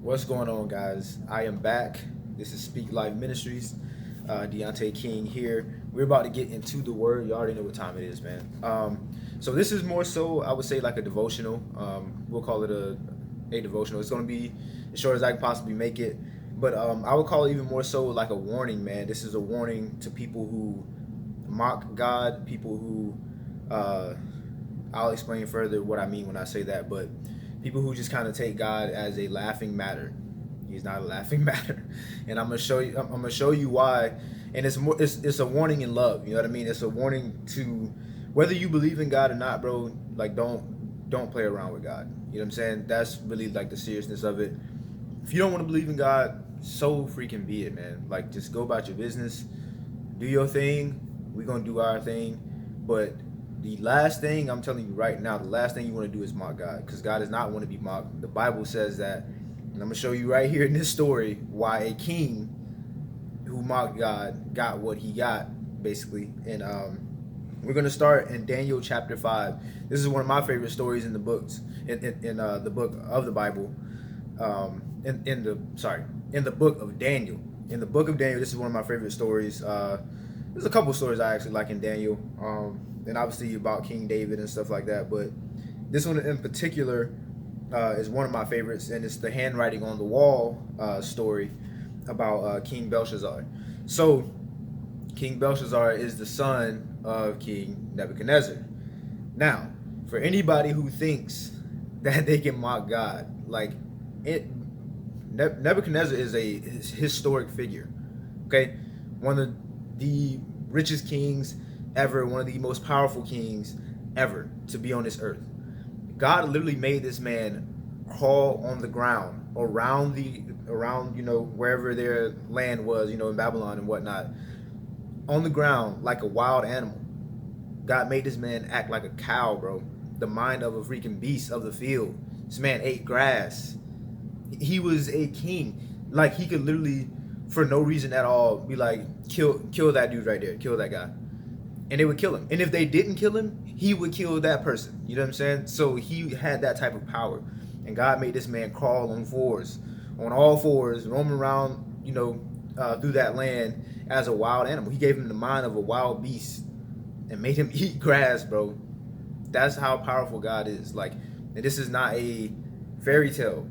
What's going on, guys? I am back. This is Speak Life Ministries. Deontay King here. We're about to get into the word. You already know what time it is, man. So this is more so, I would say, like a devotional. We'll call it a devotional. It's going to be as short as I can possibly make it. But I would call it even more so like a warning, man. This is a warning to people who mock God, people who, I'll explain further what I mean when I say that, but people who just kind of take God as a laughing matter. He's not a laughing matter, and I'm gonna show you. I'm gonna show you why. And it's more. It's a warning in love. You know what I mean? It's a warning to whether you believe in God or not, bro. Like don't play around with God. You know what I'm saying? That's really like the seriousness of it. If you don't want to believe in God, so freaking be it, man. Like just go about your business, do your thing. We're gonna do our thing, but the last thing I'm telling you right now, the last thing you want to do is mock God, because God does not want to be mocked. The Bible says that, and I'm gonna show you right here in this story why a king who mocked God got what he got, basically. And we're gonna start in Daniel chapter 5. This is one of my favorite stories in the books, in the book of the Bible. In the book of Daniel. In the book of Daniel, this is one of my favorite stories. There's a couple stories I actually like in Daniel. And obviously about King David and stuff like that, but this one in particular is one of my favorites, and it's the handwriting on the wall story about King Belshazzar. So King Belshazzar is the son of King Nebuchadnezzar. Now, for anybody who thinks that they can mock God, like Nebuchadnezzar is a historic figure. Okay, one of the richest kings ever, one of the most powerful kings ever to be on this earth. God literally made this man crawl on the ground around wherever their land was, in Babylon and whatnot, on the ground like a wild animal. God made this man act like a cow, bro. The mind of a freaking beast of the field. This man ate grass. He was a king. Like, he could literally, for no reason at all, be like, kill that dude right there, kill that guy. And they would kill him. And if they didn't kill him, he would kill that person. You know what I'm saying? So he had that type of power. And God made this man crawl on all fours, roam around, through that land as a wild animal. He gave him the mind of a wild beast and made him eat grass, bro. That's how powerful God is. Like, and this is not a fairy tale.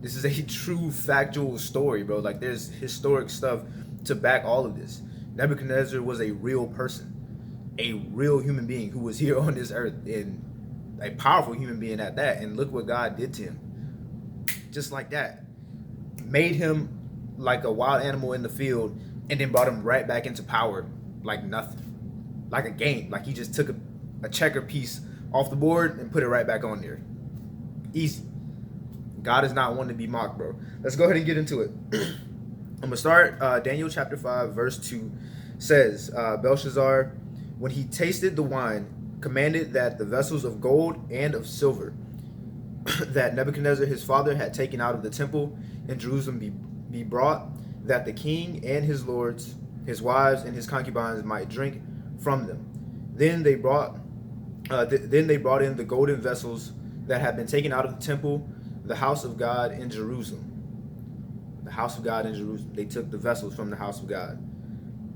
This is a true factual story, bro. Like, there's historic stuff to back all of this. Nebuchadnezzar was a real person. A real human being who was here on this earth, and a powerful human being at that. And look what God did to him. Just like that. Made him like a wild animal in the field, and then brought him right back into power like nothing. Like a game. Like he just took a checker piece off the board and put it right back on there. Easy. God is not one to be mocked, bro. Let's go ahead and get into it. I'm going to start Daniel chapter 5, verse 2 says, Belshazzar, when he tasted the wine, commanded that the vessels of gold and of silver that Nebuchadnezzar his father had taken out of the temple in Jerusalem be brought, that the king and his lords, his wives, and his concubines might drink from them. Then they brought in the golden vessels that had been taken out of the temple, the house of God in Jerusalem. The house of God in Jerusalem. They took the vessels from the house of God.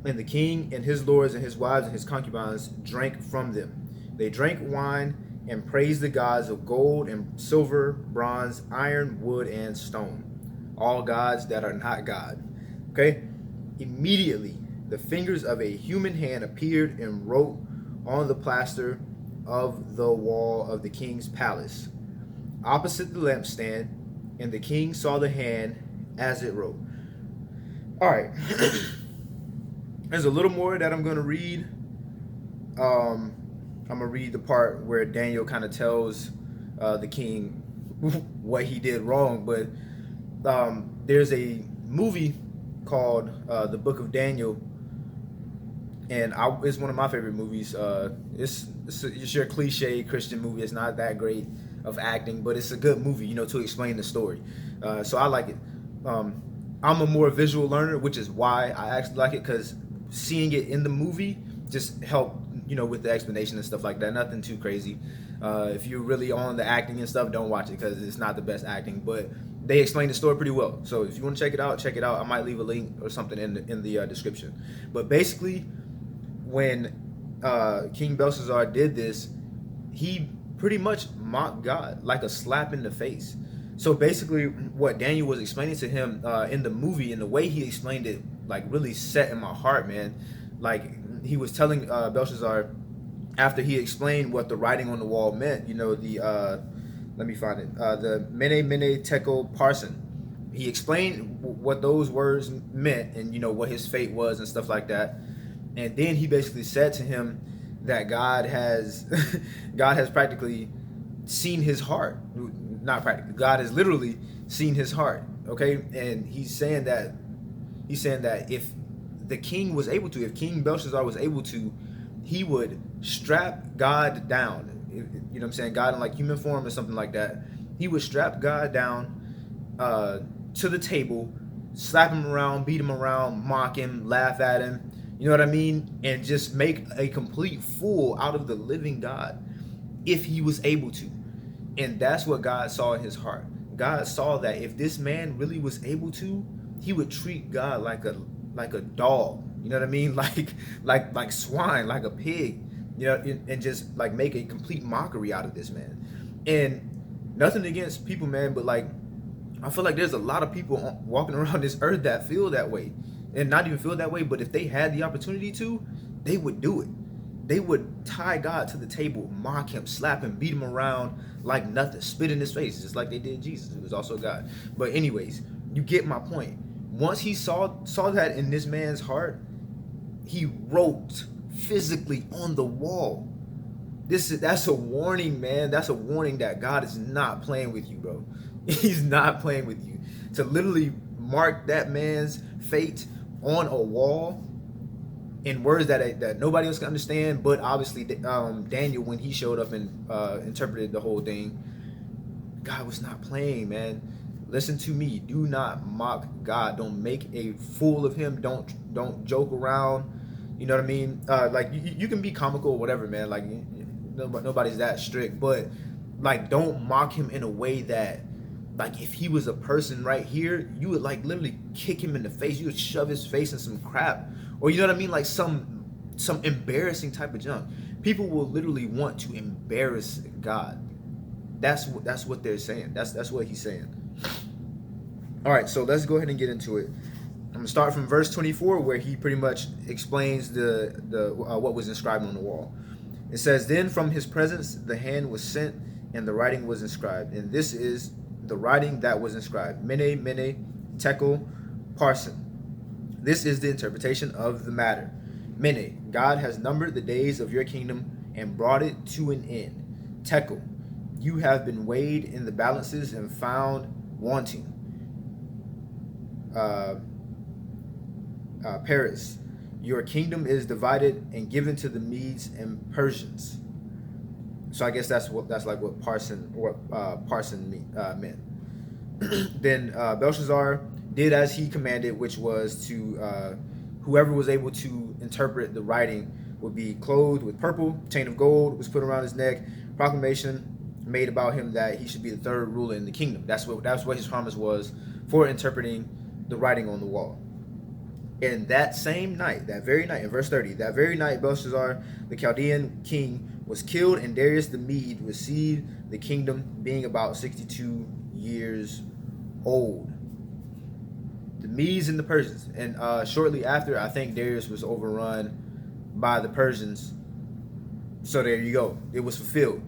And the king and his lords and his wives and his concubines drank from them. They drank wine and praised the gods of gold and silver, bronze, iron, wood, and stone. All gods that are not God. Okay? Immediately, the fingers of a human hand appeared and wrote on the plaster of the wall of the king's palace, opposite the lampstand, and the king saw the hand as it wrote. All right. There's a little more that I'm going to read. I'm going to read the part where Daniel kind of tells the king what he did wrong. But there's a movie called The Book of Daniel. And it's one of my favorite movies. It's your cliche Christian movie. It's not that great of acting, but it's a good movie, to explain the story. So I like it. I'm a more visual learner, which is why I actually like it, because seeing it in the movie just helped, with the explanation and stuff like that. Nothing too crazy. If you're really on the acting and stuff, don't watch it because it's not the best acting. But they explain the story pretty well. So if you want to check it out, check it out. I might leave a link or something in the description. But basically, when King Belshazzar did this, he pretty much mocked God, like a slap in the face. So basically, what Daniel was explaining to him in the movie, and the way he explained it, like really set in my heart, man. Like he was telling Belshazzar, after he explained what the writing on the wall meant, you know, the let me find it, the Mene Mene Tekel Parsin. He explained what those words meant, and you know what his fate was and stuff like that. And then he basically said to him that God has God has practically seen his heart. Not practically, God has literally seen his heart. Okay, and he's saying that if the king was able to, if King Belshazzar was able to, he would strap God down. You know what I'm saying? God in like human form or something like that. He would strap God down to the table, slap him around, beat him around, mock him, laugh at him. You know what I mean? And just make a complete fool out of the living God if he was able to. And that's what God saw in his heart. God saw that if this man really was able to, he would treat God like a dog. You know what I mean? Like swine, like a pig. You know, and just like make a complete mockery out of this man. And nothing against people, man, but like I feel like there's a lot of people walking around this earth that feel that way, and not even feel that way, but if they had the opportunity to, they would do it. They would tie God to the table, mock him, slap him, beat him around like nothing, spit in his face, just like they did Jesus, who was also God. But anyways, you get my point. Once he saw that in this man's heart, he wrote physically on the wall. That's a warning, man. That's a warning that God is not playing with you, bro. He's not playing with you. To literally mark that man's fate on a wall in words that nobody else can understand, but obviously Daniel, when he showed up and interpreted the whole thing, God was not playing, man. Listen to me. Do not mock God. Don't make a fool of him. Don't joke around. You know what I mean? Like you can be comical or whatever, man. Like nobody's that strict, but like don't mock him in a way that, like, if he was a person right here, you would like literally kick him in the face. You would shove his face in some crap, or you know what I mean, like some embarrassing type of junk. People will literally want to embarrass God. That's what they're saying. That's what he's saying. All right, so let's go ahead and get into it. I'm gonna start from verse 24, where he pretty much explains the what was inscribed on the wall. It says, "Then from his presence the hand was sent, and the writing was inscribed. And this is the writing that was inscribed: Mene, Mene, Tekel, Parsin. This is the interpretation of the matter. Mene, God has numbered the days of your kingdom and brought it to an end. Tekel, you have been weighed in the balances and found wanting. Paris, your kingdom is divided and given to the Medes and Persians." So I guess that's like what Parsin meant. Then Belshazzar did as he commanded, which was to whoever was able to interpret the writing would be clothed with purple, chain of gold was put around his neck, proclamation made about him that he should be the third ruler in the kingdom. That's what his promise was for interpreting the writing on the wall. And that same night, that very night, in verse 30, that very night Belshazzar, the Chaldean king, was killed, and Darius the Mede received the kingdom, being about 62 years old. The Medes and the Persians. And shortly after, I think Darius was overrun by the Persians. So there you go. It was fulfilled.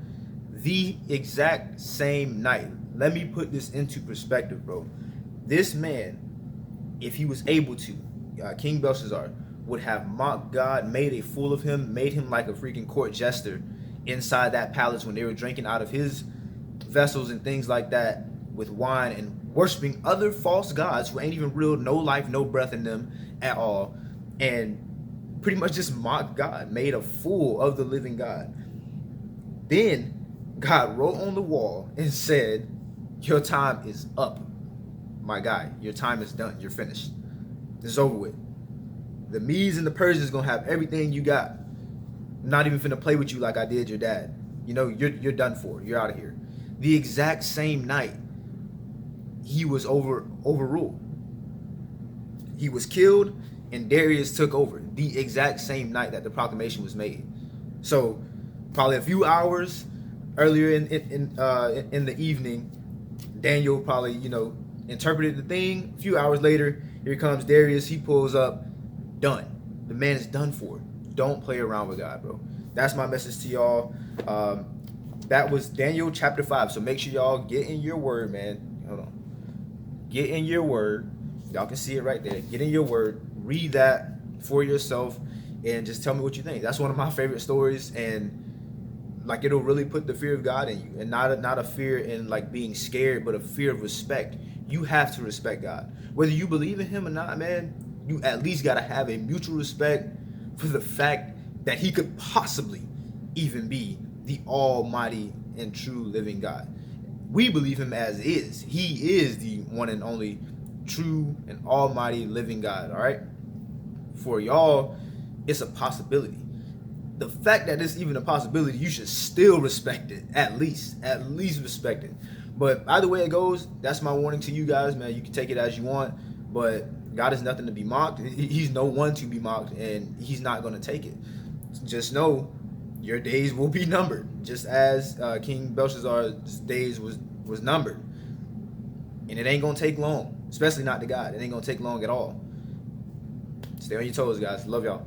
The exact same night. Let me put this into perspective, bro. This man, if he was able to, King Belshazzar, would have mocked God, made a fool of him, made him like a freaking court jester inside that palace when they were drinking out of his vessels and things like that with wine, and worshiping other false gods who ain't even real, no life, no breath in them at all, and pretty much just mocked God, made a fool of the living God. Then God wrote on the wall and said, "Your time is up, my guy. Your time is done. You're finished. It's over with. The Medes and the Persians gonna have everything you got. I'm not even finna play with you like I did your dad. You know, you're done for. You're out of here. The exact same night, he was overruled. He was killed, and Darius took over. The exact same night that the proclamation was made. So, probably a few hours earlier in the evening, Daniel probably, you know, interpreted the thing. A few hours later, here comes Darius. He pulls up. Done. The man is done for. Don't play around with God, bro. That's my message to y'all. That was Daniel chapter 5. So make sure y'all get in your word, man. Hold on. Get in your word. Y'all can see it right there. Get in your word. Read that for yourself and just tell me what you think. That's one of my favorite stories, and like it'll really put the fear of God in you, and not a fear in like being scared, but a fear of respect. You have to respect God. Whether you believe in him or not, man, you at least got to have a mutual respect for the fact that he could possibly even be the almighty and true living God. We believe him as is. He is the one and only true and almighty living God, all right? For y'all, it's a possibility. The fact that it's even a possibility, you should still respect it, at least respect it. But either way it goes, that's my warning to you guys, man. You can take it as you want, but God is nothing to be mocked. He's no one to be mocked, and he's not going to take it. Just know your days will be numbered, just as King Belshazzar's days was numbered. And it ain't going to take long, especially not to God. It ain't going to take long at all. Stay on your toes, guys. Love y'all.